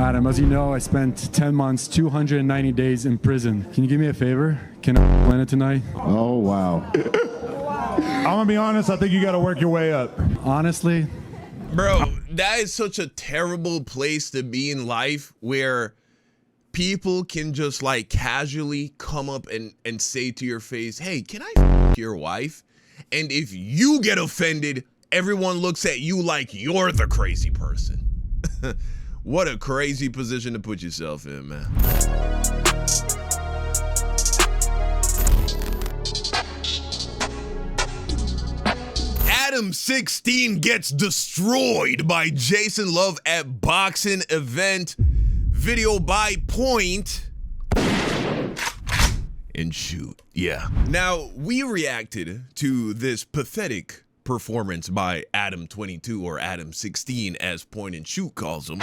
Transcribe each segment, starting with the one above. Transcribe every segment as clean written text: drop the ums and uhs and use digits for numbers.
Adam, as you know, I spent 10 months, 290 days in prison. Can you do me a favor? Can I plan it tonight? Oh, wow. I'm gonna be honest, I think you gotta work your way up. Honestly? Bro, that is such a terrible place to be in life where people can just like casually come up and say to your face, hey, can I f your wife? And if you get offended, everyone looks at you like you're the crazy person. What a crazy position to put yourself in, man. Adam 16 gets destroyed by Jason Love at boxing event. Video by Point and Shoot. Yeah. Now, we reacted to this pathetic performance by Adam 22 or Adam 16 as Point and Shoot calls him.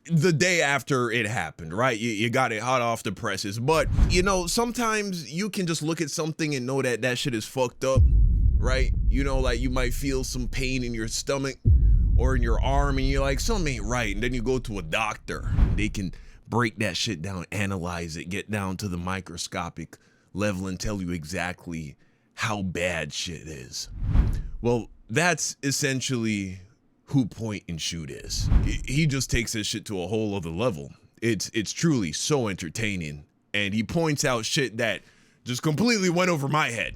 The day after it happened, right? You got it hot off the presses. But, you know, sometimes you can just look at something and know that that shit is fucked up, right? You know, like you might feel some pain in your stomach or in your arm and you're like, something ain't right. And then you go to a doctor. They can break that shit down, analyze it, get down to the microscopic level and tell you exactly how bad shit is. Well, that's essentially who Point and Shoot is. He just takes this shit to a whole other level. It's truly so entertaining. And he points out shit that just completely went over my head.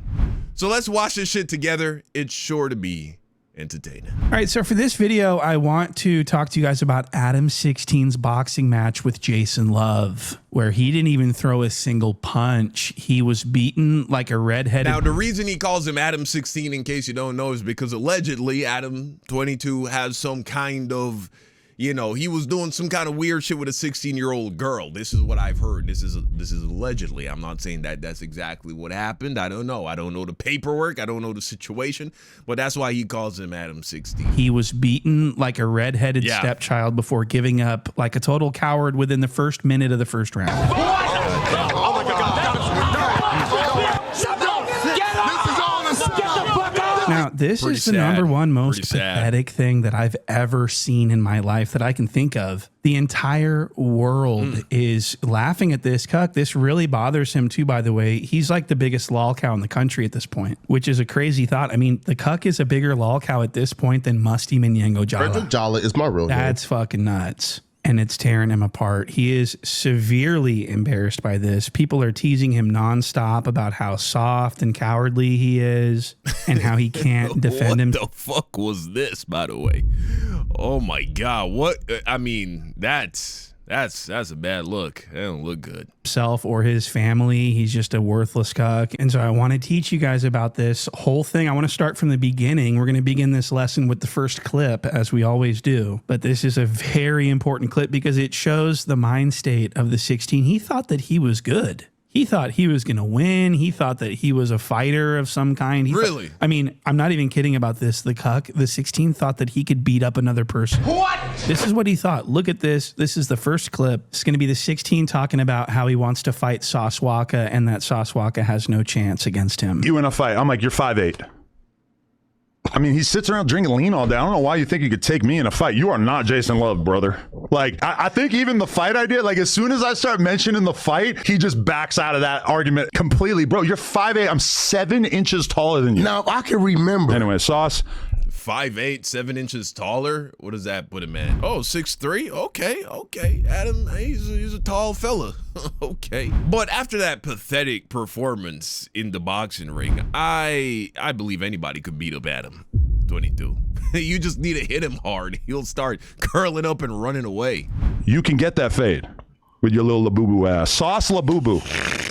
So let's watch this shit together. It's sure to be entertaining. All right, so for this video, I want to talk to you guys about Adam 16's boxing match with Jason Love, where he didn't even throw a single punch. He was beaten like a redheaded. Now, the reason he calls him Adam 16, in case you don't know, is because allegedly Adam 22 has some kind of, you know, he was doing some kind of weird shit with a 16-year-old girl. This is what I've heard. This is allegedly. I'm not saying that that's exactly what happened. I don't know. I don't know the paperwork. I don't know the situation. But that's why he calls him Adam 16. He was beaten like a redheaded stepchild before giving up like a total coward within the first minute of the first round. Oh my God. Now, this is the number one most pathetic thing that I've ever seen in my life that I can think of. The entire world is laughing at this cuck. This really bothers him too, by the way. He's like the biggest lol cow in the country at this point, which is a crazy thought. I mean, the cuck is a bigger lol cow at this point than Musty Manyango Jala. Jala is my real name. That's fucking nuts. And it's tearing him apart. He is severely embarrassed by this. People are teasing him nonstop about how soft and cowardly he is and how he can't defend him. What the fuck was this, by the way? Oh my God. What? I mean, that's a bad look. That don't look good. Himself or his family. He's just a worthless cuck. And so I want to teach you guys about this whole thing. I want to start from the beginning. We're going to begin this lesson with the first clip, as we always do. But this is a very important clip because it shows the mind state of the 16. He thought that he was good. He thought he was going to win. He thought that he was a fighter of some kind. Really? I mean, I'm not even kidding about this. The cuck, the 16, thought that he could beat up another person. What? This is what he thought. Look at this. This is the first clip. It's going to be the 16 talking about how he wants to fight Sauce Walka and that Sauce Walka has no chance against him. You in a fight. I'm like, you're 5'8". I mean, he sits around drinking lean all day. I don't know why you think you could take me in a fight. You are not Jason Love, brother. Like, I think even the fight idea, like, as soon as I start mentioning the fight, he just backs out of that argument completely. Bro, you're 5'8". I'm 7 inches taller than you. Now, I can remember. Anyway, Sauce. 5'8", 7 inches taller. What does that put him at? Oh, 6'3". Okay. Adam, he's a tall fella. Okay. But after that pathetic performance in the boxing ring, I believe anybody could beat up Adam 22. You just need to hit him hard. He'll start curling up and running away. You can get that fade with your little Labubu ass. Sauce Labubu.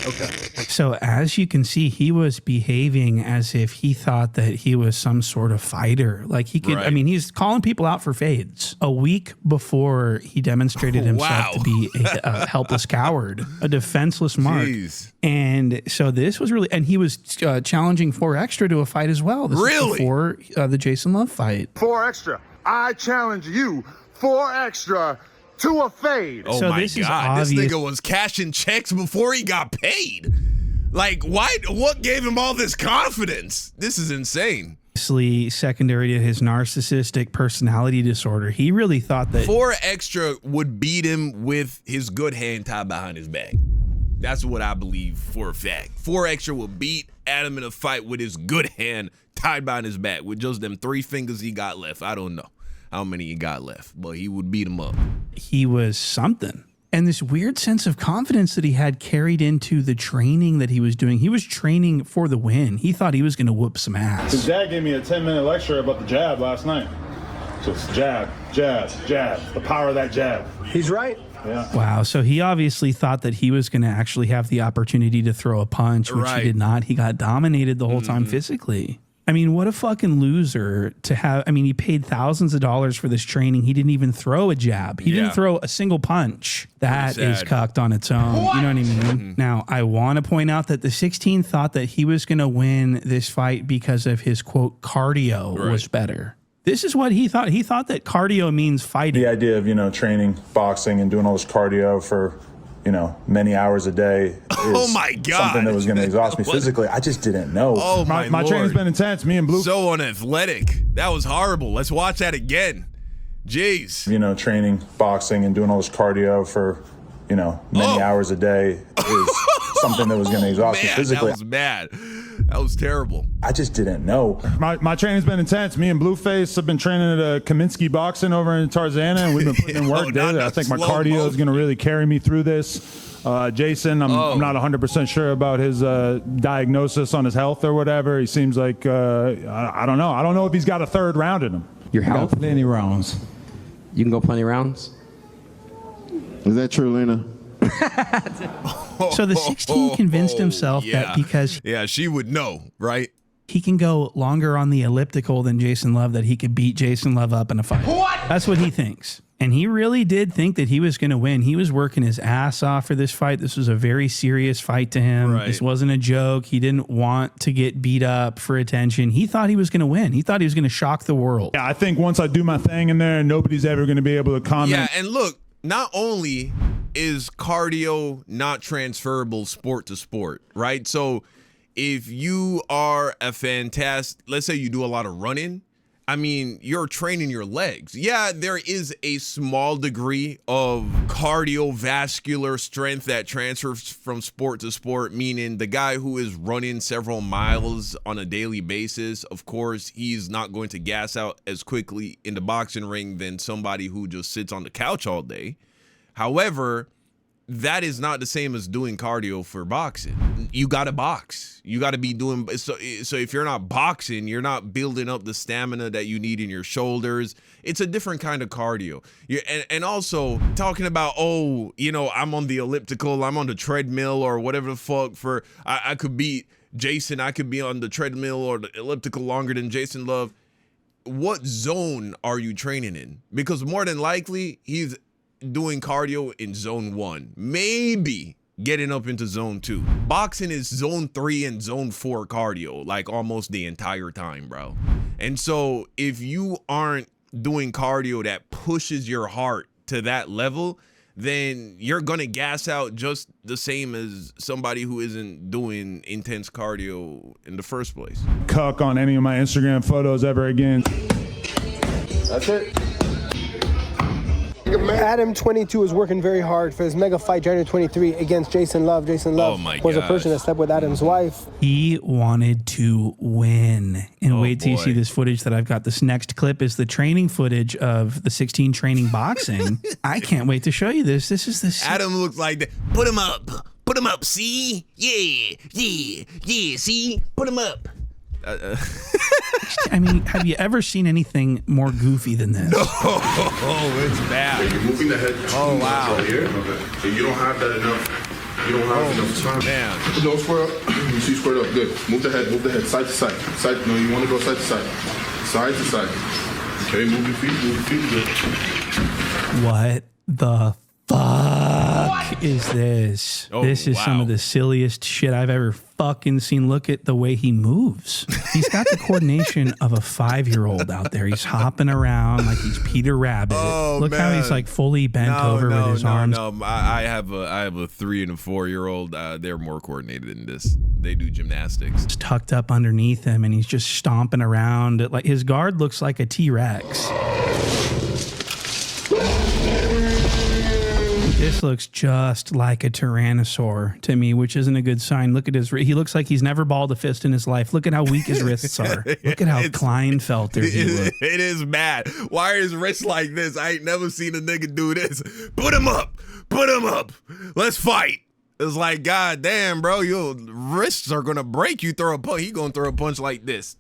Okay. So as you can see, he was behaving as if he thought that he was some sort of fighter. Like he could, I mean, he's calling people out for fades a week before he demonstrated himself to be a helpless coward, a defenseless mark. Jeez. And so this was really, and he was challenging 4 Extra to a fight as well. This was before the Jason Love fight. 4 Extra. I challenge you, 4 Extra. To a fade. Oh so my God, this nigga was cashing checks before he got paid. Like, why? What gave him all this confidence? This is insane. Secondary to his narcissistic personality disorder, he really thought that 4 Extra would beat him with his good hand tied behind his back. That's what I believe for a fact. 4 Extra will beat Adam in a fight with his good hand tied behind his back with just them 3 fingers he got left. I don't know how many he got left, but he would beat him up. he was something. And this weird sense of confidence that he had carried into the training that he was doing. He was training for the win. He thought he was going to whoop some ass. His dad gave me a 10-minute lecture about the jab last night. Just jab, jab, jab. The power of that jab. He's right. Yeah. Wow. So he obviously thought that he was going to actually have the opportunity to throw a punch, which he did not. He got dominated the whole time physically. I mean, what a fucking loser to have. I mean, he paid thousands of dollars for this training. He didn't even throw a jab. He didn't throw a single punch. That is cucked on its own. What? You know what I mean? Now, I want to point out that the 16 thought that he was going to win this fight because of his, quote, cardio was better. This is what he thought. He thought that cardio means fighting. The idea of, you know, training boxing and doing all this cardio for, you know, many hours a day is something that was going to exhaust me physically. I just didn't know. Oh, my training's been intense. Me and Blue. So unathletic. That was horrible. Let's watch that again. Jeez. You know, training boxing and doing all this cardio for, you know, many hours a day is something that was going to exhaust me physically. That was bad. That was terrible. I just didn't know. My training's been intense. Me and Blueface have been training at Kaminsky Boxing over in Tarzana, and we've been putting in work daily. I think my cardio is going to really carry me through this. Jason, I'm not 100% sure about his diagnosis on his health or whatever. He seems like, I don't know. I don't know if he's got a third round in him. Your health? Plenty rounds. You can go plenty rounds? Is that true, Lena? So the 16 convinced himself that because she would know, right? He can go longer on the elliptical than Jason Love, that he could beat Jason Love up in a fight. What? That's what he thinks. And he really did think that he was going to win. He was working his ass off for this fight. This was a very serious fight to him. Right. This wasn't a joke. He didn't want to get beat up for attention. He thought he was going to win. He thought he was going to shock the world. Yeah, I think once I do my thing in there, nobody's ever going to be able to comment. Yeah, and look, not only is cardio not transferable sport to sport, right? So if you are a fantastic, let's say you do a lot of running, I mean, you're training your legs. Yeah, there is a small degree of cardiovascular strength that transfers from sport to sport, meaning the guy who is running several miles on a daily basis, of course, he's not going to gas out as quickly in the boxing ring than somebody who just sits on the couch all day. However, that is not the same as doing cardio for boxing. You got to box. You got to be doing so if you're not boxing, you're not building up the stamina that you need in your shoulders. It's a different kind of cardio. And also talking about, oh, you know, I'm on the elliptical, I'm on the treadmill or whatever the fuck for I could beat Jason, I could be on the treadmill or the elliptical longer than Jason Love. What zone are you training in? Because more than likely he's doing cardio in zone 1, maybe getting up into zone 2. Boxing is zone 3 and zone 4 cardio, like almost the entire time, bro. And so if you aren't doing cardio that pushes your heart to that level, then you're gonna gas out just the same as somebody who isn't doing intense cardio in the first place. Cuck on any of my Instagram photos ever again. That's it. Adam 22 is working very hard for his mega fight January 23 against Jason Love. Jason Love was a person that slept with Adam's wife. He wanted to win. And wait till you see this footage that I've got. This next clip is the training footage of the 16 training boxing. I can't wait to show you this. This is the Adam looks like that. Put him up. Put him up. See? Yeah. See? Put him up. I mean, have you ever seen anything more goofy than this? No, it's bad. You're moving the head. Oh, wow. Right here. Okay. You don't have that enough. You don't have enough time. Man. No, square up. You see, squared up. Good. Move the head. Side to side. No, you want to go side to side. Side to side. Okay, move your feet. Good. What the fuck? What? is this? Oh, this is some of the silliest shit I've ever fucking seen. Look at the way he moves. He's got the coordination of a 5-year-old out there. He's hopping around like he's Peter Rabbit. Oh, Look how he's like fully bent over with his arms. No, I have a 3 and a 4-year-old. They're more coordinated than this. They do gymnastics. It's tucked up underneath him, and he's just stomping around. Like his guard looks like a T-Rex. This looks just like a Tyrannosaur to me, which isn't a good sign. Look at his he looks like he's never balled a fist in his life. Look at how weak his wrists are. Look at how Kleinfelter he looks. It is bad. Why are his wrists like this? I ain't never seen a nigga do this. Put him up. Put him up. Let's fight. It's like, God damn, bro, your wrists are gonna break. You throw a punch. He gonna throw a punch like this.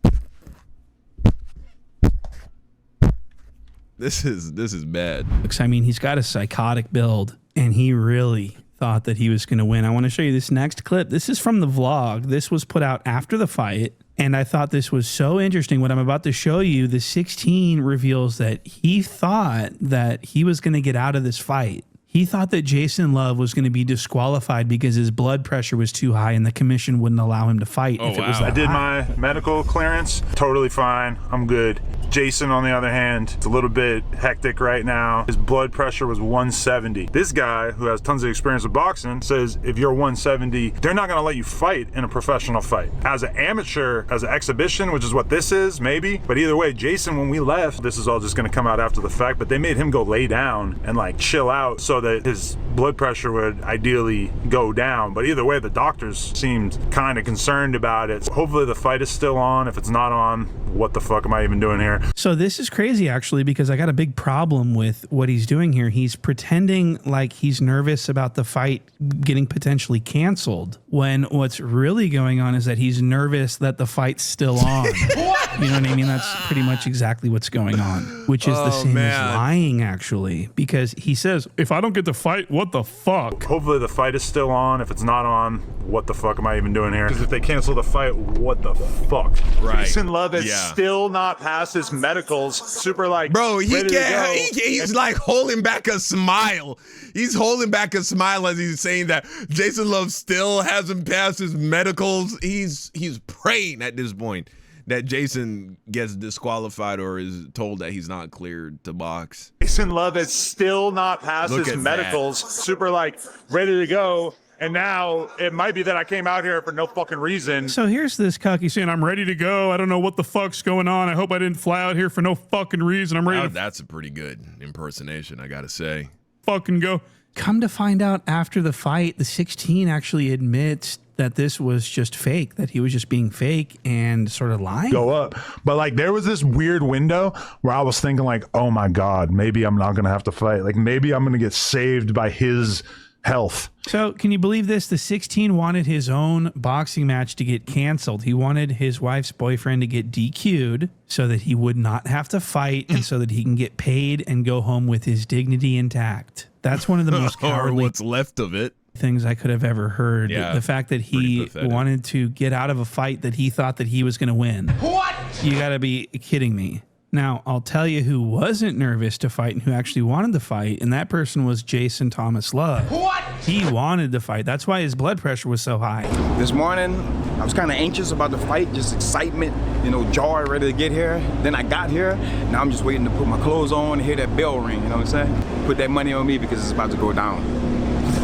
This is bad. I mean, he's got a psychotic build, and he really thought that he was going to win. I want to show you this next clip. This is from the vlog. This was put out after the fight, and I thought this was so interesting. What I'm about to show you, the 16 reveals that he thought that he was going to get out of this fight. He thought that Jason Love was going to be disqualified because his blood pressure was too high and the commission wouldn't allow him to fight if it was that I did high. my medical clearance. Totally fine. I'm good. Jason, on the other hand, it's a little bit hectic right now. His blood pressure was 170. This guy, who has tons of experience with boxing, says if you're 170, they're not going to let you fight in a professional fight. As an amateur, as an exhibition, which is what this is, maybe. But either way, Jason, when we left, this is all just going to come out after the fact, but they made him go lay down and like chill out so that his blood pressure would ideally go down. But either way, the doctors seemed kind of concerned about it. Hopefully the fight is still on. If it's not on, what the fuck am I even doing here? So this is crazy, actually, because I got a big problem with what he's doing here. He's pretending like he's nervous about the fight getting potentially canceled, when what's really going on is that he's nervous that the fight's still on. You know what I mean? That's pretty much exactly what's going on, which is the same as lying, actually, because he says, if I don't get to fight, what the fuck? Hopefully the fight is still on. If it's not on, what the fuck am I even doing here? Because if they cancel the fight, what the fuck? Right. Jason Love is still not past his medicals. Super like, bro, he ready to go. he's like holding back a smile. He's holding back a smile as he's saying that Jason Love still hasn't passed his medicals. He's praying at this point that Jason gets disqualified or is told that he's not cleared to box. Jason Love is still not past his medicals. Super like ready to go. And now it might be that I came out here for no fucking reason. So here's this cucky saying, I'm ready to go. I don't know what the fuck's going on. I hope I didn't fly out here for no fucking reason. I'm ready to That's a pretty good impersonation, I gotta say. Fucking go. Come to find out after the fight, the 16 actually admits that this was just fake, that he was just being fake and sort of lying. Go up. But like there was this weird window where I was thinking like, oh my God, maybe I'm not going to have to fight. Like maybe I'm going to get saved by his health. So can you believe this? The 16 wanted his own boxing match to get canceled. He wanted his wife's boyfriend to get DQ'd so that he would not have to fight and so that he can get paid and go home with his dignity intact. That's one of the most cowardly or what's left of it. Things I could have ever heard. Yeah, the fact that he wanted to get out of a fight that he thought that he was going to win. What? You got to be kidding me. Now, I'll tell you who wasn't nervous to fight and who actually wanted to fight, and that person was Jason Thomas Love. What? He wanted to fight. That's why his blood pressure was so high. This morning, I was kind of anxious about the fight, just excitement, you know, joy, ready to get here. Then I got here. Now I'm just waiting to put my clothes on and hear that bell ring, you know what I'm saying? Put that money on me because it's about to go down.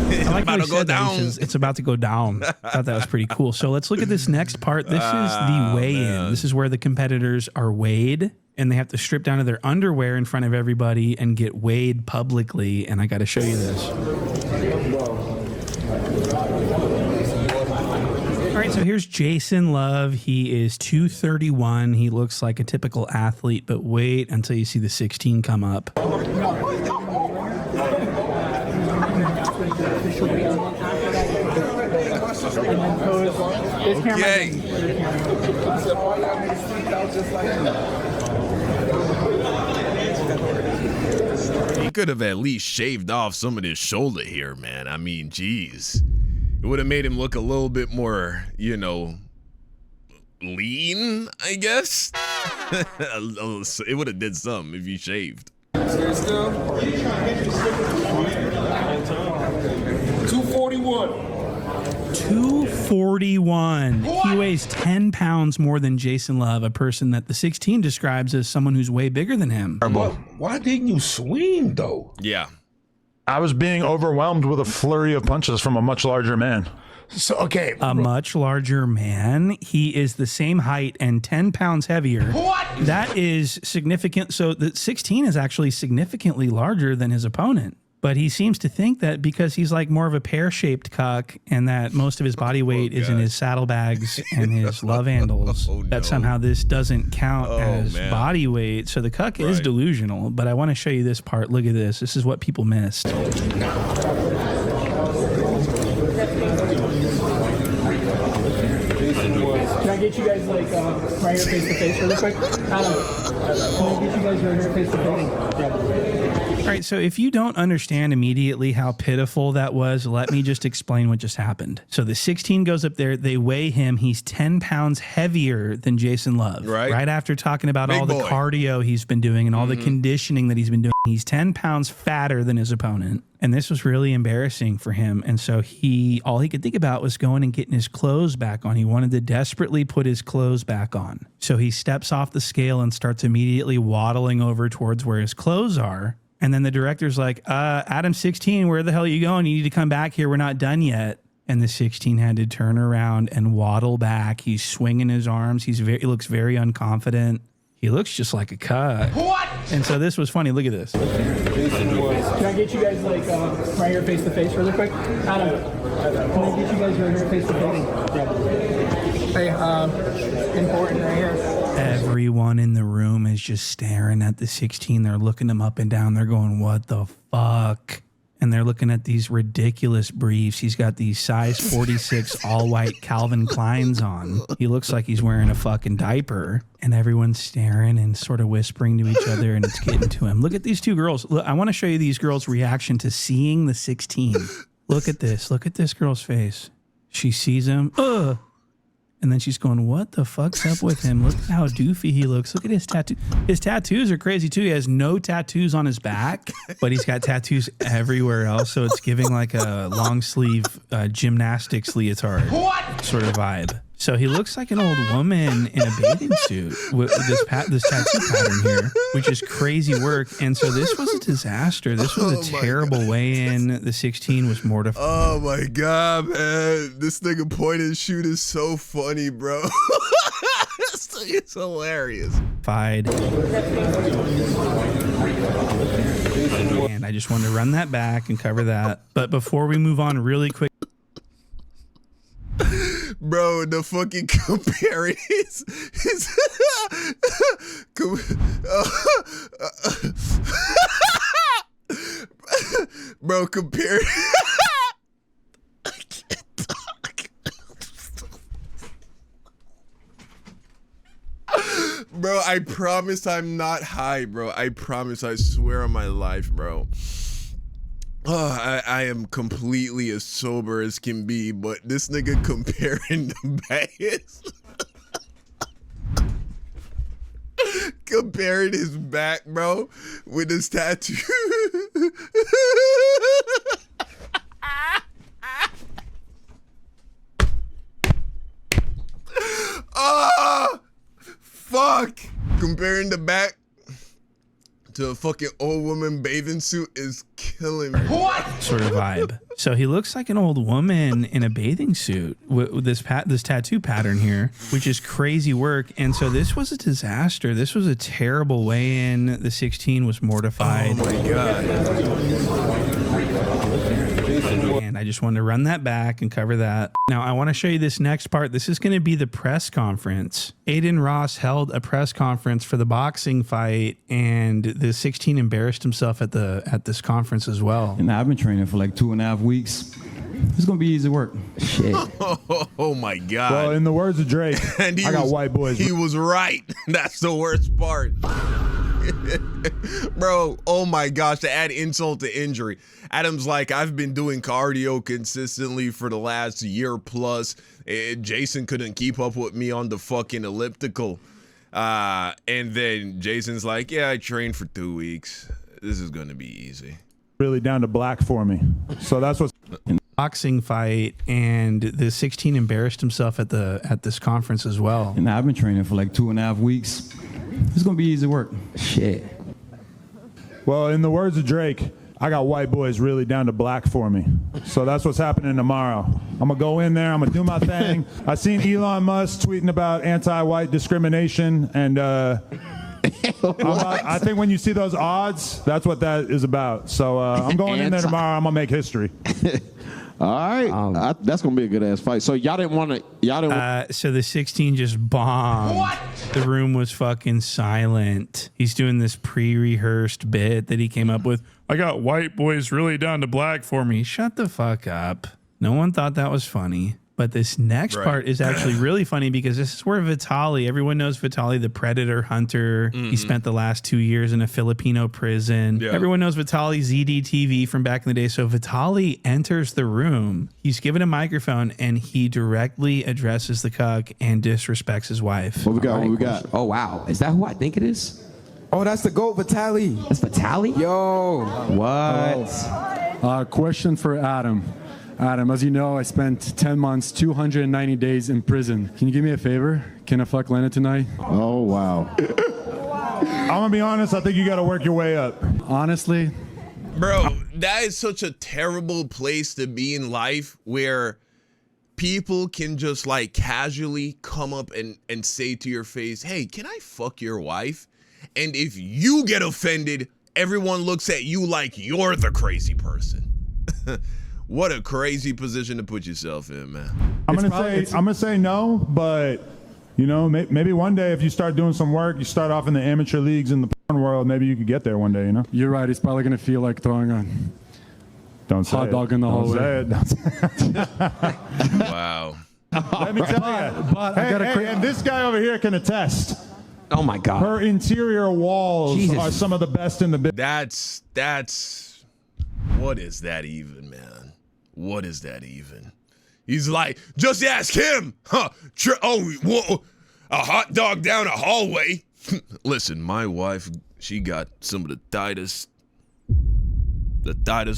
I like how he said that. He says, it's about to go down. I thought that was pretty cool. So let's look at this next part. This is the weigh-in. This is where the competitors are weighed, and they have to strip down to their underwear in front of everybody and get weighed publicly. And I got to show you this. All right, so here's Jason Love. He is 231. He looks like a typical athlete, but wait until you see the 16 come up. Okay. He could have at least shaved off some of his shoulder here, man. I mean, geez. It would have made him look a little bit more, you know, lean, I guess. It would have did something if you shaved. 241. He weighs 10 pounds more than Jason Love, a person that the 16 describes as someone who's way bigger than him. Why didn't you swing, though? Yeah. I was being overwhelmed with a flurry of punches from a much larger man. So, okay. A much larger man. He is the same height and 10 pounds heavier. What? That is significant. So the 16 is actually significantly larger than his opponent. But he seems to think that because he's like more of a pear-shaped cuck and that most of his body weight is in his saddlebags and his love handles, that somehow this doesn't count as body weight. So the cuck is delusional. But I want to show you this part. Look at this. This is what people missed. Can I get you guys like right here face to face really quick? Adam, can I get you guys right here face to face? All right, so if you don't understand immediately how pitiful that was, let me just explain what just happened. So the 16 goes up there, they weigh him, he's 10 pounds heavier than Jason Love. Right after talking about all the cardio he's been doing and all the conditioning that he's been doing, he's 10 pounds fatter than his opponent. And this was really embarrassing for him. And so all he could think about was going and getting his clothes back on. He wanted to desperately put his clothes back on. So he steps off the scale and starts immediately waddling over towards where his clothes are. And then the director's like, Adam 16, where the hell are you going? You need to come back here. We're not done yet. And the 16 had to turn around and waddle back. He's swinging his arms. He looks very unconfident. He looks just like a cuck. What? And so this was funny. Look at this. Can I get you guys like right here face to face really quick? Adam, can I get you guys right here face to face? Hey, important right here. Everyone in the room is just staring at the 16. They're looking him up and down. They're going, what the fuck? And they're looking at these ridiculous briefs. He's got these size 46 all-white Calvin Kleins on. He looks like he's wearing a fucking diaper. And everyone's staring and sort of whispering to each other, and it's getting to him. Look at these two girls. Look, I want to show you these girls' reaction to seeing the 16. Look at this. Look at this girl's face. She sees him. Ugh. And then she's going, what the fuck's up with him? Look at how doofy he looks. Look at his tattoo. His tattoos are crazy too. He has no tattoos on his back, but he's got tattoos everywhere else. So it's giving like a long sleeve gymnastics leotard sort of vibe. So he looks like an old woman in a bathing suit with this tattoo pattern here, which is crazy work. And so this was a disaster. This was a terrible weigh-in. The 16 was mortified. Oh my God, man. This nigga point and shoot is so funny, bro. This thing is hilarious. And I just wanted to run that back and cover that. But before we move on really quick. Bro, the fucking comparing his bro, compare. I can't talk. Bro, I promise I'm not high, bro. I promise, I swear on my life, bro. Oh, I am completely as sober as can be, but this nigga comparing the bags. Comparing his back, bro, with his tattoo. Oh, fuck. Comparing the back to a fucking old woman bathing suit is killing me. What? Sort of vibe. So he looks like an old woman in a bathing suit with this tattoo pattern here, which is crazy work. And so this was a disaster. This was a terrible weigh-in. The 16 was mortified. Oh my God. And I just wanted to run that back and cover that. Now I want to show you this next part. This is going to be the press conference. Aiden Ross held a press conference for the boxing fight, and the 16 embarrassed himself at this conference as well. And I've been training for like 2.5 weeks. It's gonna be easy work. Shit. Oh my God. Well, in the words of Drake, I got white boys. He was right. That's the worst part. Bro, oh my gosh, to add insult to injury. Adam's like, I've been doing cardio consistently for the last year plus. Jason couldn't keep up with me on the fucking elliptical. And then Jason's like, yeah, I trained for 2 weeks. This is gonna be easy. Really down to black for me. So that's what's... boxing fight, and the 16 embarrassed himself at this conference as well. And I've been training for like 2.5 weeks. It's gonna be easy work. Shit. Well, in the words of Drake, I got white boys really down to black for me. So that's what's happening tomorrow. I'm gonna go in there, I'm gonna do my thing. I seen Elon Musk tweeting about anti-white discrimination, and I think when you see those odds, that's what that is about. So I'm going in there tomorrow, I'm gonna make history. All right, that's gonna be a good ass fight. So y'all didn't want to. So the 16 just bombed. What? The room was fucking silent. He's doing this pre-rehearsed bit that he came up with. I got white boys really down to black for me. Shut the fuck up. No one thought that was funny. But this next part is actually really funny because this is where Vitali, everyone knows Vitali, the predator hunter. He spent the last 2 years in a Filipino prison. Yeah. Everyone knows Vitali ZDTV from back in the day. So Vitali enters the room. He's given a microphone and he directly addresses the cuck and disrespects his wife. What we got? What we got? Oh, wow. Is that who I think it is? Oh, that's the GOAT, Vitali. That's Vitali? Yo. What? Question for Adam. Adam, as you know, I spent 10 months, 290 days in prison. Can you do me a favor? Can I fuck Lena tonight? Oh, wow. I'm gonna be honest, I think you gotta work your way up. Honestly? Bro, that is such a terrible place to be in life where people can just like casually come up and say to your face, hey, can I fuck your wife? And if you get offended, everyone looks at you like you're the crazy person. What a crazy position to put yourself in, man. I'm gonna say no, but you know, maybe one day if you start doing some work, you start off in the amateur leagues in the porn world, maybe you could get there one day, you know? You're right. It's probably going to feel like throwing a hot dog in the hallway. Don't say it. Wow. Let me tell you. But and this guy over here can attest. Oh my God. Her interior walls are some of the best in the business. That's what is that even, man? What is that even? He's like, just ask him. Huh? Whoa, a hot dog down a hallway. Listen, my wife, she got some of the tightest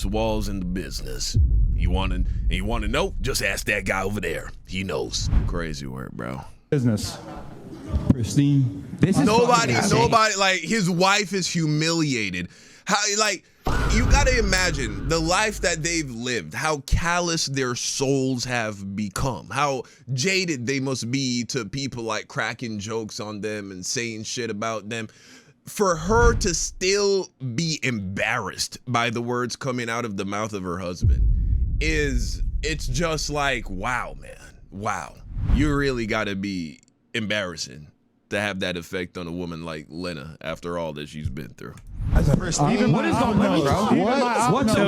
walls in the business. You want to know? Just ask that guy over there. He knows. Crazy word, bro. Business. Pristine. This is nobody, like his wife is humiliated. How, like, you gotta imagine the life that they've lived, how callous their souls have become, how jaded they must be to people like cracking jokes on them and saying shit about them. For her to still be embarrassed by the words coming out of the mouth of her husband it's just like, wow, man, wow. You really gotta be embarrassing to have that effect on a woman like Lena after all that she's been through. So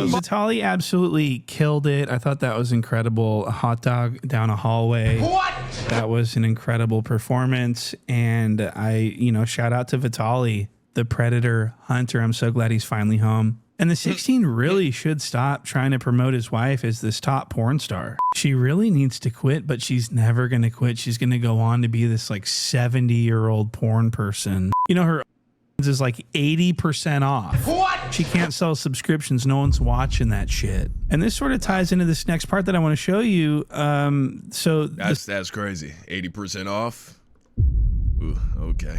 Vitali absolutely killed it. I thought that was incredible. A hot dog down a hallway. What? That was an incredible performance. And shout out to Vitali, the predator hunter. I'm so glad he's finally home. And the 16 really should stop trying to promote his wife as this top porn star. She really needs to quit, but she's never going to quit. She's going to go on to be this like 70-year-old porn person. You know, her is like 80% off. What? She can't sell subscriptions. No one's watching that shit. And this sort of ties into this next part that I want to show you. That's crazy. 80% off? Ooh, okay.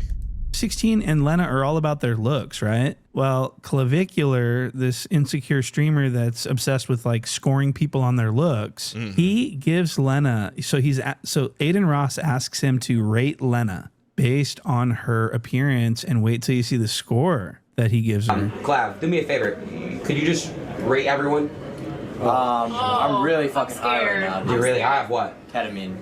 16 and Lena are all about their looks, right? Well, Clavicular, this insecure streamer that's obsessed with like scoring people on their looks, he gives Lena, so Aiden Ross asks him to rate Lena based on her appearance, and wait till you see the score that he gives her. Clav, do me a favor. Could you just rate everyone? I'm really fucking high right now. You're really high of what? Ketamine.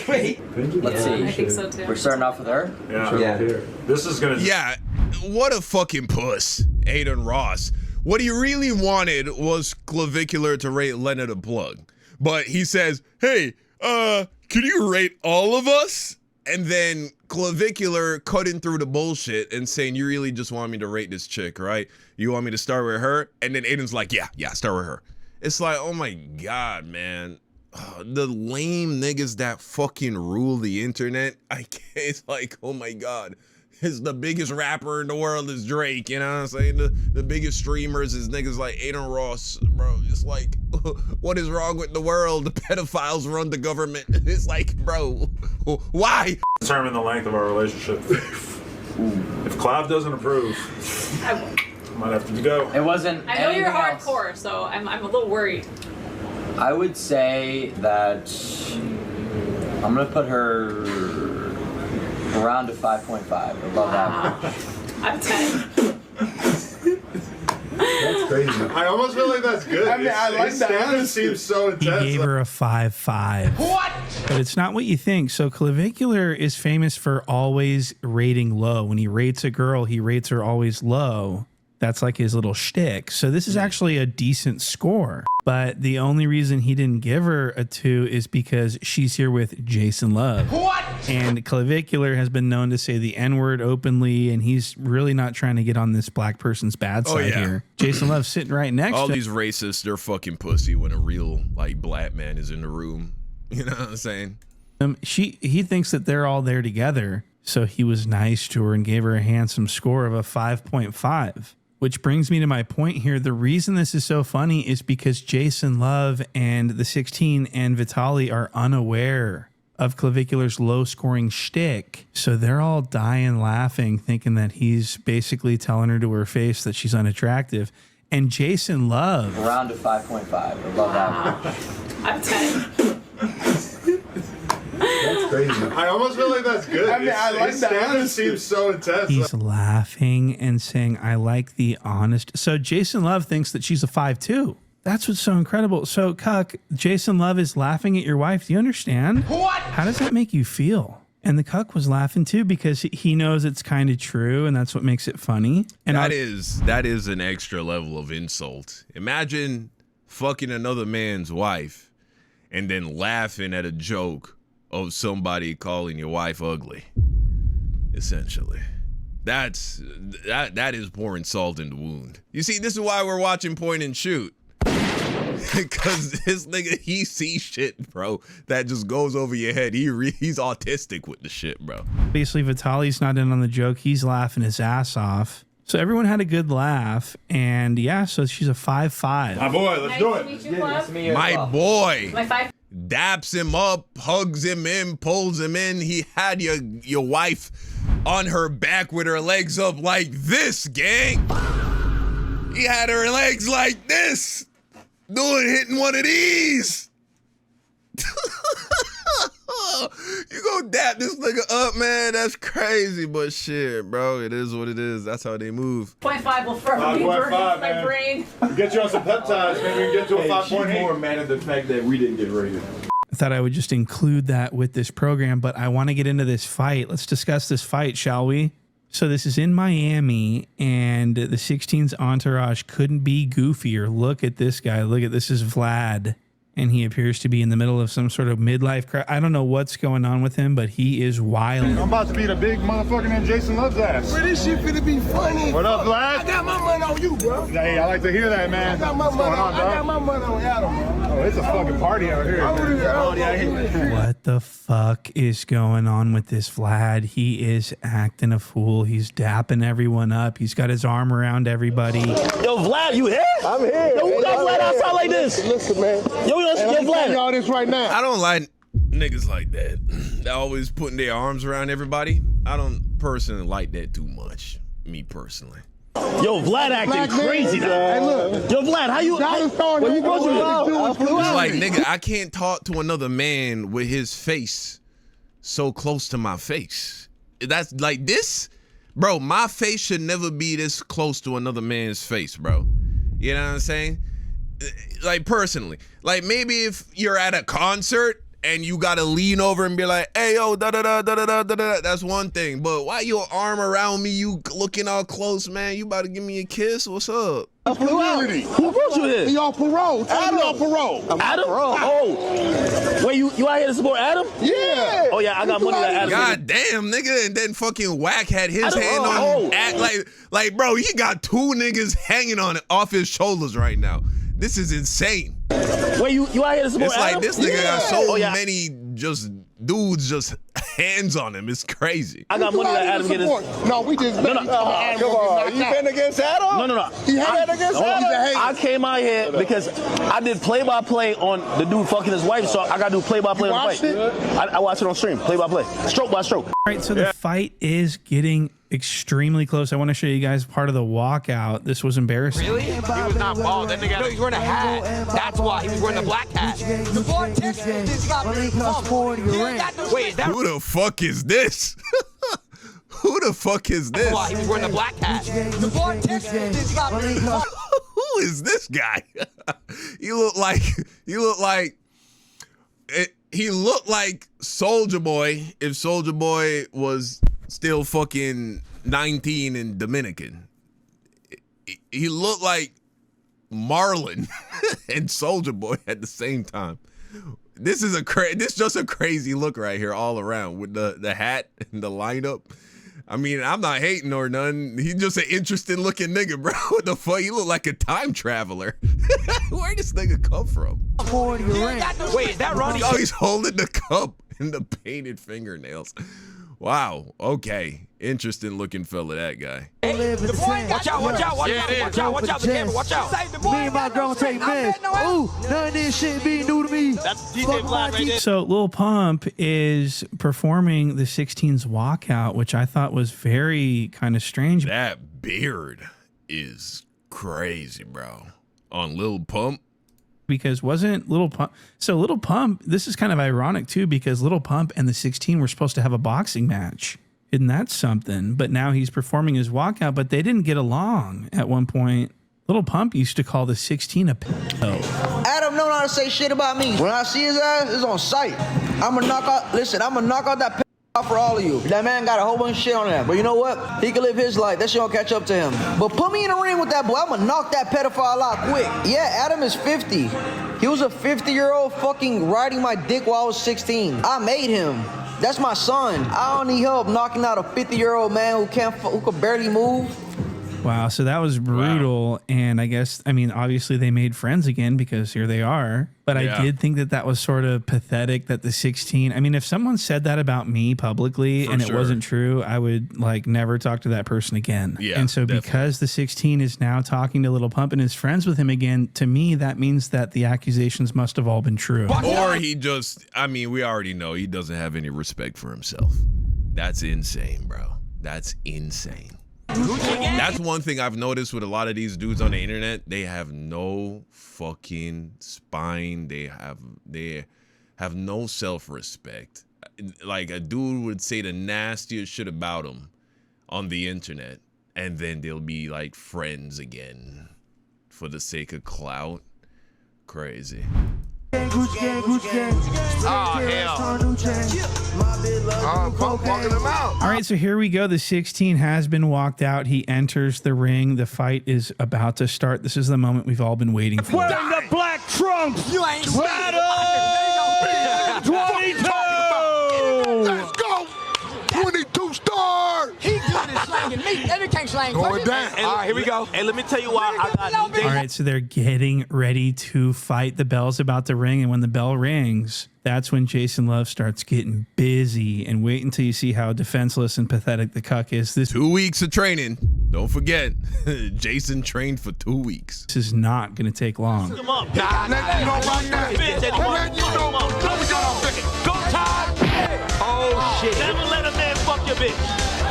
Wait. Let's see. I think so too. We're starting off with her? Yeah. This is gonna. Yeah. What a fucking puss, Aiden Ross. What he really wanted was Clavicular to rate Lena the plug. But he says, hey, could you rate all of us? And then Clavicular cutting through the bullshit and saying, you really just want me to rate this chick, right? You want me to start with her? And then Aiden's like, yeah, start with her. It's like, oh my God, man. The lame niggas that fucking rule the internet. It's like, oh my God. is the biggest rapper in the world is Drake, you know what I'm saying? The biggest streamers is niggas like Aiden Ross, bro. It's like, what is wrong with the world? The pedophiles run the government. It's like, bro, why? Determine the length of our relationship. If Cloud doesn't approve, I might have to go. It wasn't. I know you're anything else. hardcore, so I'm a little worried. I would say that I'm gonna put her around a 5.5, above average. I'm 10. That's crazy. I almost feel like that's good. I mean, I like that. Standard seems so He intense. gave her a 5.5. What? But it's not what you think. So Clavicular is famous for always rating low. When he rates a girl, he rates her always low. That's like his little shtick. So this is actually a decent score. But the only reason he didn't give her a 2 is because she's here with Jason Love. What? And Clavicular has been known to say the N-word openly, and he's really not trying to get on this black person's bad side here. Jason Love's sitting right next All to these racists, they're fucking pussy when a real like black man is in the room. You know what I'm saying? He thinks that they're all there together, so he was nice to her and gave her a handsome score of a 5.5. Which brings me to my point here. The reason this is so funny is because Jason Love and the 16 and Vitali are unaware of Clavicular's low-scoring shtick. So they're all dying laughing, thinking that he's basically telling her to her face that she's unattractive. And Jason Love... Around a 5.5, above average. I'm 10. That's crazy. I almost feel like that's good. I mean, I like that. Standard seems so intense. He's laughing and saying, I like the honest. So Jason Love thinks that she's a 5'2". That's what's so incredible. So, Cuck, Jason Love is laughing at your wife. Do you understand? What? How does that make you feel? And the Cuck was laughing too because he knows it's kind of true, and that's what makes it funny. And that is an extra level of insult. Imagine fucking another man's wife and then laughing at a joke of somebody calling your wife ugly. Essentially. That is pouring salt in the wound. You see, this is why we're watching Point and Shoot. Because this nigga, he sees shit, bro, that just goes over your head. He's autistic with the shit, bro. Obviously, Vitali's not in on the joke. He's laughing his ass off. So everyone had a good laugh. And yeah, so she's a 5'5". My boy, let's do it. Nice to meet you, Club. My boy. My 5. Daps him up, hugs him in, pulls him in. He had your wife on her back with her legs up like this, gang. He had her legs like this. Hitting one of these. You go dap this nigga up, man. That's crazy, but shit, bro. It is what it is. That's how they move. 0.5 will forever be burning my brain. Get you on some peptides, maybe we can get to a 5.8. More mad at the fact that we didn't get rated. I thought I would just include that with this program, but I want to get into this fight. Let's discuss this fight, shall we? So this is in Miami, and the 16's entourage couldn't be goofier. Look at this guy. Look at this is Vlad, and he appears to be in the middle of some sort of midlife crisis. I don't know what's going on with him, but he is wild. I'm about to beat a big motherfucker named Jason Love's ass. Bro, this shit finna be funny. What up, Vlad? I got my money on you, bro. Hey, I like to hear that, man. I got my money on Adam, bro. Oh, it's a fucking party out here. What the fuck is going on with this Vlad? He is acting a fool. He's dapping everyone up. He's got his arm around everybody. Yo, Vlad, you here? I'm here. Yo, who got Vlad outside like this? Listen, man. Yo, Vlad. Y'all this right now. I don't like niggas like that. They're always putting their arms around everybody. I don't personally like that too much. Me personally. Yo, Vlad acting crazy now. Hey, look. Yo, Vlad, how you? When you brought you It's like, nigga, I can't talk to another man with his face so close to my face. That's like this, bro. My face should never be this close to another man's face, bro. You know what I'm saying? Like personally, like maybe if you're at a concert and you gotta lean over and be like, hey, yo, da-da-da-da-da-da-da-da, that's one thing. But why your arm around me, you looking all close, man? You about to give me a kiss? What's up? Who brought you here? He on parole. Adam on parole. Adam? Oh. Wait, you out here to support Adam? Yeah. Oh, yeah, I got money like Adam. God damn, nigga. And then fucking Whack had his Adam, hand on act like, bro, he got two niggas hanging on it off his shoulders right now. This is insane. Wait, you out here to support It's Adam? like this nigga got so many just dudes just hands on him. It's crazy. I got money that Adam get his. No, we just bet. Come on, you betting against Adam? No. He had against Adam. I came out here because I did play-by-play on the dude fucking his wife, so I got to do play-by-play on the fight. I watched it on stream, play-by-play, stroke by stroke. All right, so the fight is getting extremely close. I want to show you guys part of the walkout. This was embarrassing. Really? He was not bald. That nigga, no, he was wearing a hat. That's why. He was wearing a black hat. The boy Texas just got me. Wait, is that... Who the fuck is this? Who the fuck is this? That's why. He was wearing a black hat. The boy Texas just got me. Who is this guy? He looked like Soulja Boy if Soulja Boy was still fucking 19 and Dominican. He looked like Marlon and Soulja Boy at the same time. This is just a crazy look right here all around with the hat and the lineup. I mean, I'm not hating or none. He's just an interesting looking nigga, bro. What the fuck? He look like a time traveler. Where this nigga come from? Wait, is that Ronnie? Oh, he's holding the cup and the painted fingernails. Wow. Okay. Interesting looking fella, that guy. Watch out, watch out, watch out, watch out, the camera, watch out. Me and my girl take meds. Ooh, none of this shit be new to me. That's DJ Black right there. So Lil Pump is performing the 16's walkout, which I thought was very kind of strange. That beard is crazy, bro. On Lil Pump. Because wasn't Lil Pump... So Lil Pump, this is kind of ironic too, because Lil Pump and the 16 were supposed to have a boxing match. Isn't that something? But now he's performing his walkout, but they didn't get along at one point. Lil Pump used to call the 16 a pedo. Adam don't know how to say shit about me. When I see his ass, it's on sight. I'm gonna knock out that pedo off for all of you. That man got a whole bunch of shit on that. But you know what? He can live his life. That shit don't catch up to him. But put me in the ring with that boy. I'm gonna knock that pedophile out quick. Yeah, Adam is 50. He was a 50-year-old fucking riding my dick while I was 16. I made him. That's my son. I don't need help knocking out a 50-year-old man who could barely move. Wow, so that was brutal. Wow. And I guess, I mean, obviously they made friends again because here they are. But yeah. I did think that was sort of pathetic that the 16, I mean, if someone said that about me publicly and it wasn't true, I would like never talk to that person again. Yeah, and so definitely. Because the 16 is now talking to Lil Pump and is friends with him again, to me, that means that the accusations must have all been true. Or he just, I mean, we already know he doesn't have any respect for himself. That's insane, bro. That's insane. That's one thing I've noticed with a lot of these dudes on the internet. They have no fucking spine. They have no self-respect. Like a dude would say the nastiest shit about him on the internet, and then they'll be like friends again for the sake of clout. Crazy. Oh, hell. Pump walking him out. All right, so here we go. The 16 has been walked out. He enters the ring. The fight is about to start. This is the moment we've all been waiting for. Wearing the black trunks. You ain't Adam 22. Let's go. 22 stars. He good at slanging me. Eddie can't slang. Going down. All right, here we go. Hey, let me tell you why I got DJ. All right, so they're getting ready to fight. The bell's about to ring, and when the bell rings, that's when Jason Love starts getting busy. And wait until you see how defenseless and pathetic the cuck is. This 2 weeks of training. Don't forget, Jason trained for 2 weeks. This is not going to take long. Come up. Nah, let you know right now. Let you know. Go time. Oh, shit. Never let a man fuck your bitch.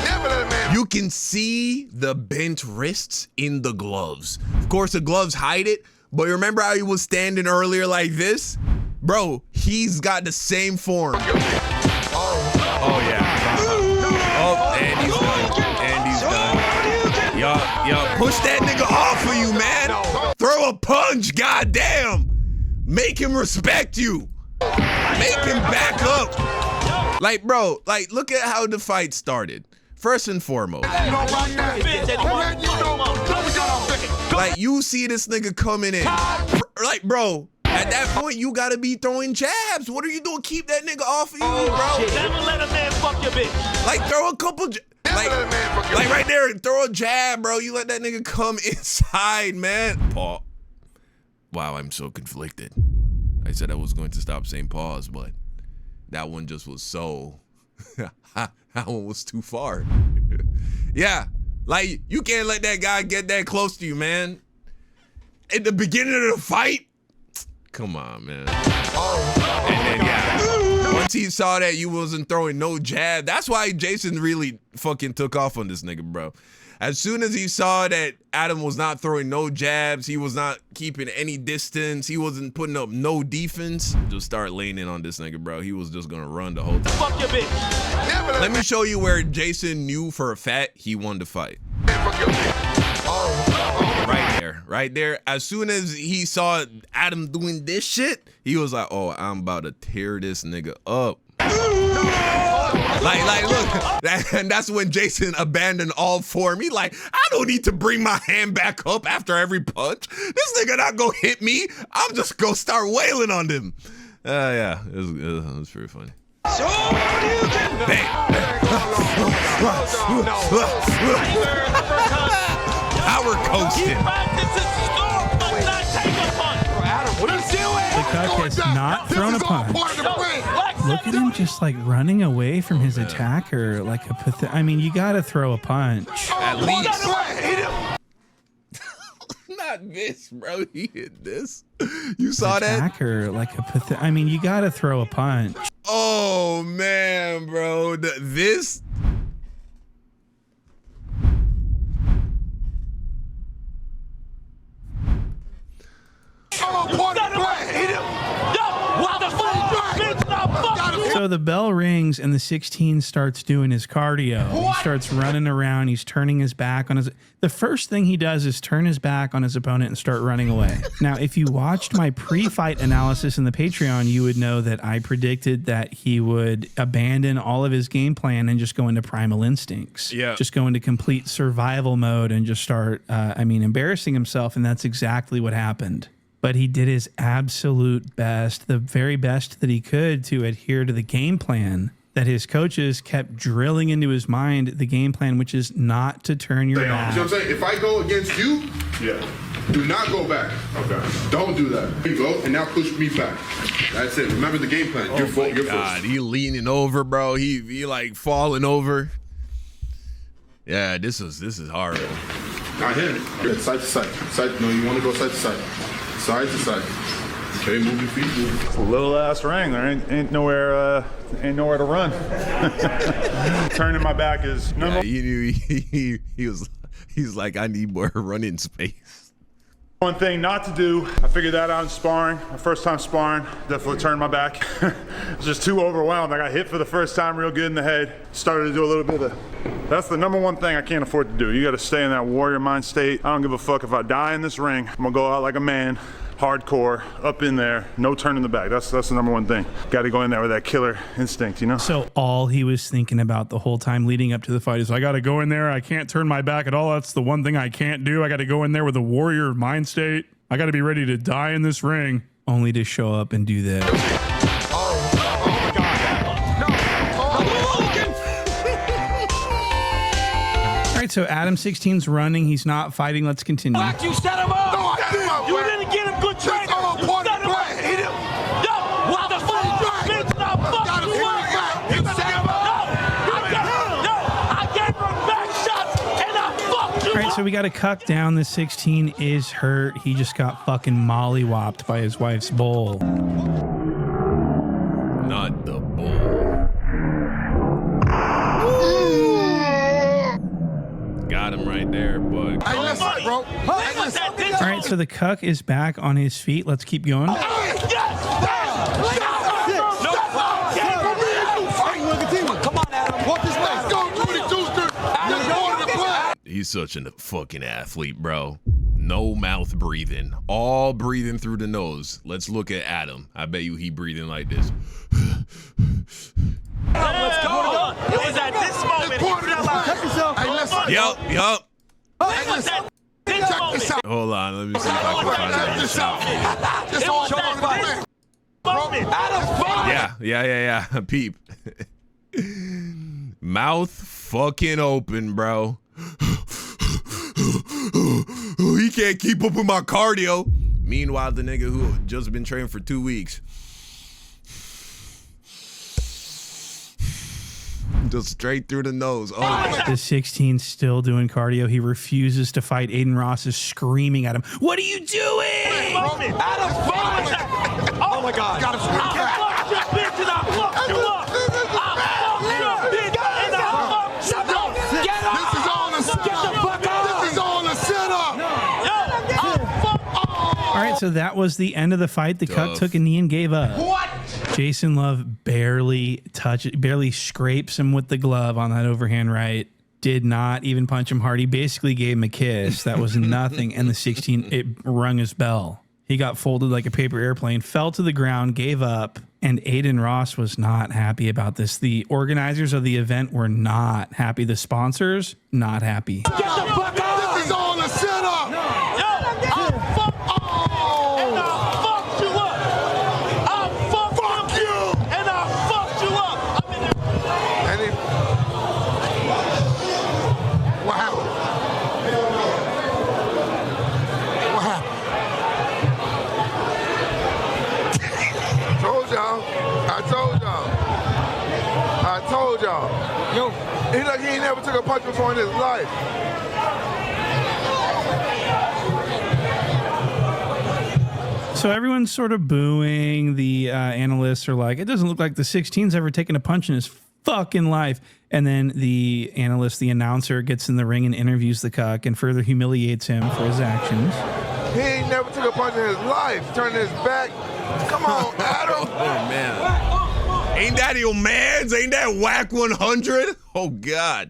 Never let a man. You can see the bent wrists in the gloves. Of course, the gloves hide it, but remember how he was standing earlier like this? Bro, he's got the same form. Oh, yeah. Oh, and he's done. And he's done. Yo, push that nigga off of you, man. Throw a punch, goddamn. Make him respect you. Make him back up. Like, bro, like, look at how the fight started. First and foremost. Like, you see this nigga coming in. Like, bro, at that point, you gotta be throwing jabs. What are you doing? Keep that nigga off of you, bro. Never let a man fuck your bitch. Like, throw a couple, like right there, throw a jab, bro. You let that nigga come inside, man. Paul. Wow, I'm so conflicted. I said I was going to stop saying pause, but That one just was so, that one was too far. Yeah, like you can't let that guy get that close to you, man. At the beginning of the fight, come on, man. And then, yeah, once he saw that you wasn't throwing no jab, that's why Jason really fucking took off on this nigga, bro. As soon as he saw that Adam was not throwing no jabs, he was not keeping any distance, he wasn't putting up no defense, just start laying in on this nigga, bro. He was just gonna run the whole time. Fuck your bitch. Let me show you where Jason knew for a fact he won the fight. Right there. As soon as he saw Adam doing this shit, he was like, oh, I'm about to tear this nigga up. Like, look, and that's when Jason abandoned all form. He like, I don't need to bring my hand back up after every punch. This nigga not gonna hit me. I'm just gonna start wailing on him. Yeah, it was pretty funny. So you can power coasting. The Cuck has not thrown a punch. Look at him just like running away from his attacker like a I mean, you gotta throw a punch. At least. Not this, bro. He hit this. You saw that? Attacker like a I mean, you gotta throw a punch. Oh man, bro. This. So the bell rings and the 16 starts doing his cardio. He starts running around. He's turning his back on his. The first thing he does is turn his back on his opponent and start running away. Now, if you watched my pre-fight analysis in the Patreon, you would know that I predicted that he would abandon all of his game plan and just go into primal instincts. Yeah. Just go into complete survival mode and just start, embarrassing himself. And that's exactly what happened. But he did his absolute best, the very best that he could to adhere to the game plan that his coaches kept drilling into his mind, the game plan, which is not to turn your back. You know what I'm saying? If I go against you, do not go back. Okay. Don't do that. You go and now push me back. That's it. Remember the game plan. You're God, he leaning over, bro. He like falling over. Yeah, this is horrible. Not him. You're side to side. No, you want to go side to side. Side to side. Okay, move your feet. Move. It's a little ass ring. There ain't nowhere to run. Turning my back is no. Yeah, he knew he's like, I need more running space. One thing not to do. I figured that out in sparring. My first time sparring, definitely turned my back. I was just too overwhelmed. I got hit for the first time real good in the head. Started to do a little bit of that's the number one thing I can't afford to do. You got to stay in that warrior mind state. I don't give a fuck if I die in this ring. I'm gonna go out like a man, hardcore, up in there, no turning the back. That's the number one thing. Got to go in there with that killer instinct, you know? So all he was thinking about the whole time leading up to the fight is, I got to go in there. I can't turn my back at all. That's the one thing I can't do. I got to go in there with a warrior mind state. I got to be ready to die in this ring, only to show up and do this. All right, so Adam 16's running. He's not fighting. Let's continue. You set him up. No, I set him up. You didn't get him good training. You set him up. Hit him. Yo, what the fuck? Bitch, now fuck you up. You set him up. No, I gave him back shots and I fucked you up. All right, so we got to cut down. The 16 is hurt. He just got fucking mollywopped by his wife's bowl. Not the bull. Got him right there, bud. Hey, listen, bro. Hey, listen. All right, so the Cuck is back on his feet. Let's keep going. He's such a fucking athlete, bro. No mouth breathing. All breathing through the nose. Let's look at Adam. I bet you he breathing like this. Let's go. It was at this moment. Hey, listen. Yup. Hey, listen. Check this out. Hold on, let me see if I can find Check this out. This all Yeah. Peep. Mouth fucking open, bro. He can't keep up with my cardio. Meanwhile, the nigga who just been training for 2 weeks. Just straight through the nose. Oh, the 16 still doing cardio. He refuses to fight. Aiden Ross is screaming at him. What are you doing? Adam, oh my God. Got him. I fucked your bitch and I fucked you up. I fucked your bitch and I fucked you up. Get up. This is all a Get the fuck out. This is all a setup. All right, so that was the end of the fight. The cuck took a knee and gave up. What? Jason Love barely scrapes him with the glove on that overhand right. Did not even punch him hard. He basically gave him a kiss. That was nothing. And the 16, it rung his bell. He got folded like a paper airplane, fell to the ground, gave up, and Aiden Ross was not happy about this. The organizers of the event were not happy. The sponsors, not happy. Get the fuck out. This is all a setup. Yo, he ain't never took a punch before in his life. So everyone's sort of booing. The analysts are like, it doesn't look like the 16's ever taken a punch in his fucking life. And then the analyst, the announcer, gets in the ring and interviews the cuck and further humiliates him for his actions. He ain't never took a punch in his life. Turning his back. Come on, Adam. oh man. Ain't that your mans? Ain't that whack 100? Oh, God.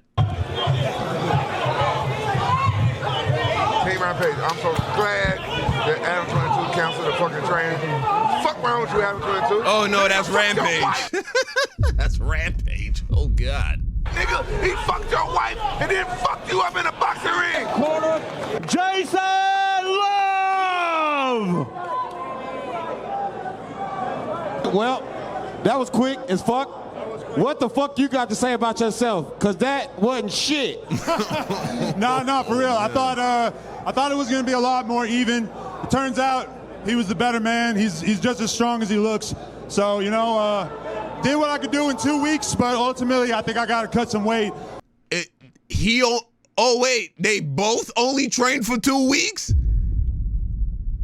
Hey, Rampage, I'm so glad that Adam 22 canceled the fucking train. Fuck wrong with you, Adam 22? Oh, no, that's Rampage. That's Rampage. Oh, God. Nigga, he fucked your wife and then fucked you up in a boxing ring. Corner, Jason Love! Well, that was quick as fuck. What the fuck you got to say about yourself? Cause that wasn't shit. No, for real. I thought it was gonna be a lot more even. It turns out he was the better man. He's just as strong as he looks. So, you know, did what I could do in 2 weeks, but ultimately I think I gotta cut some weight. They both only trained for 2 weeks?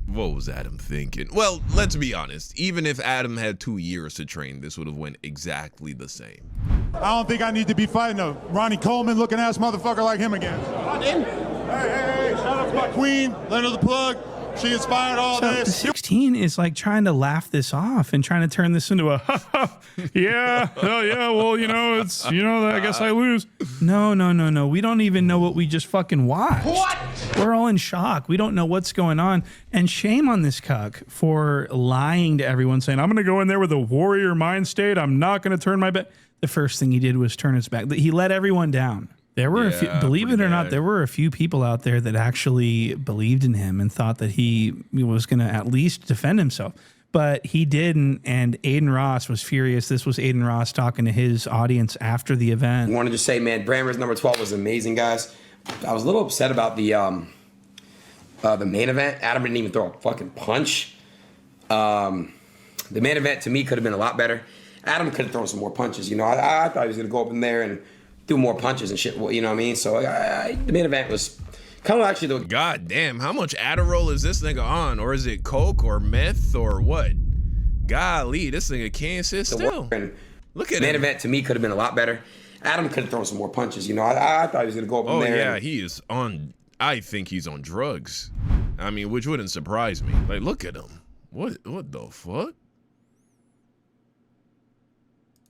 What was Adam thinking? Well, let's be honest. Even if Adam had 2 years to train, this would have went exactly the same. I don't think I need to be fighting a Ronnie Coleman looking ass motherfucker like him again. Hey, shout out to my queen, Lena the Plug. She inspired all So the this. 16 is like trying to laugh this off and trying to turn this into a yeah, oh yeah, well, you know, it's, you know, I guess I lose. No. We don't even know what we just fucking watched. What? We're all in shock. We don't know what's going on. And shame on this cuck for lying to everyone, saying, I'm going to go in there with a warrior mind state. I'm not going to turn my back. The first thing he did was turn his back. He let everyone down. There were a few, believe it or not, there were a few people out there that actually believed in him and thought that he was going to at least defend himself. But he didn't, and Aiden Ross was furious. This was Aiden Ross talking to his audience after the event. I wanted to say, man, Brammer's number 12 was amazing, guys. I was a little upset about the main event. Adam didn't even throw a fucking punch. The main event, to me, could have been a lot better. Adam could have thrown some more punches. You know, I thought he was going to go up in there and do more punches and shit. You know what I mean? So the main event was kind of actually the... God damn, how much Adderall is this nigga on? Or is it coke or meth or what? Golly, this nigga can't sit still. Look at main him. event, to me, could have been a lot better. Adam could have thrown some more punches. You know, I thought he was going to go up in there. Oh, yeah, and, he is on... I think he's on drugs. I mean, which wouldn't surprise me. Like, look at him. What the fuck?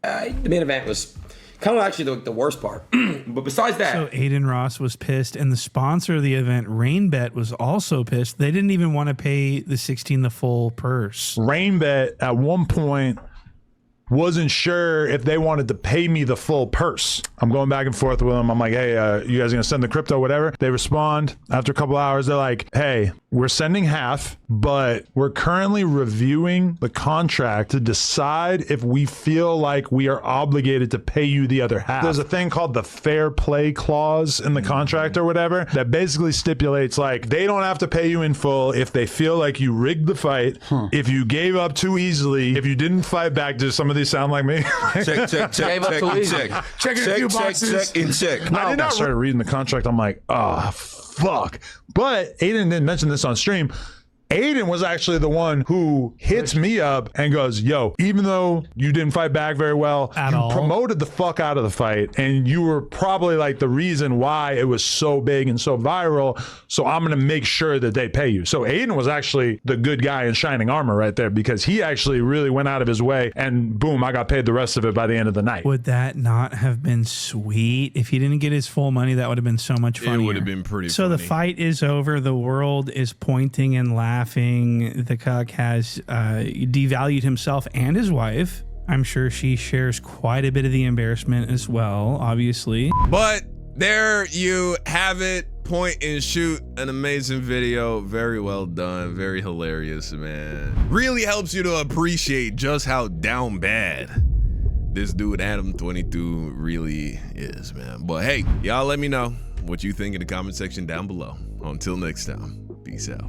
The main event was kind of actually the worst part. But besides that... So Aiden Ross was pissed, and the sponsor of the event, RainBet, was also pissed. They didn't even want to pay the 16 the full purse. RainBet at one point wasn't sure if they wanted to pay me the full purse. I'm going back and forth with them. I'm like, hey, you guys gonna send the crypto, whatever? They respond after a couple hours. They're like, hey, we're sending half, but we're currently reviewing the contract to decide if we feel like we are obligated to pay you the other half. There's a thing called the fair play clause in the contract or whatever that basically stipulates like they don't have to pay you in full if they feel like you rigged the fight, if you gave up too easily, if you didn't fight back to some of these sound like me? Check, check, check, check, and check. Check in a few boxes. Check, and check. I did not started reading the contract. I'm like, oh, fuck. But Aiden didn't mention this on stream. Aiden was actually the one who hits me up and goes, yo, even though you didn't fight back very well, you promoted the fuck out of the fight, and you were probably like the reason why it was so big and so viral, so I'm gonna make sure that they pay you. So Aiden was actually the good guy in shining armor right there, because he actually really went out of his way, and boom, I got paid the rest of it by the end of the night. Would that not have been sweet? If he didn't get his full money, that would have been so much funnier. It would have been pretty funny. The fight is over. The world is pointing and laughing. The cuck has devalued himself and his wife. I'm sure she shares quite a bit of the embarrassment as well, obviously. But there you have it. Point and shoot. An amazing video. Very well done. Very hilarious, man. Really helps you to appreciate just how down bad this dude Adam 22 really is, man. But hey, y'all let me know what you think in the comment section down below. Until next time, peace out.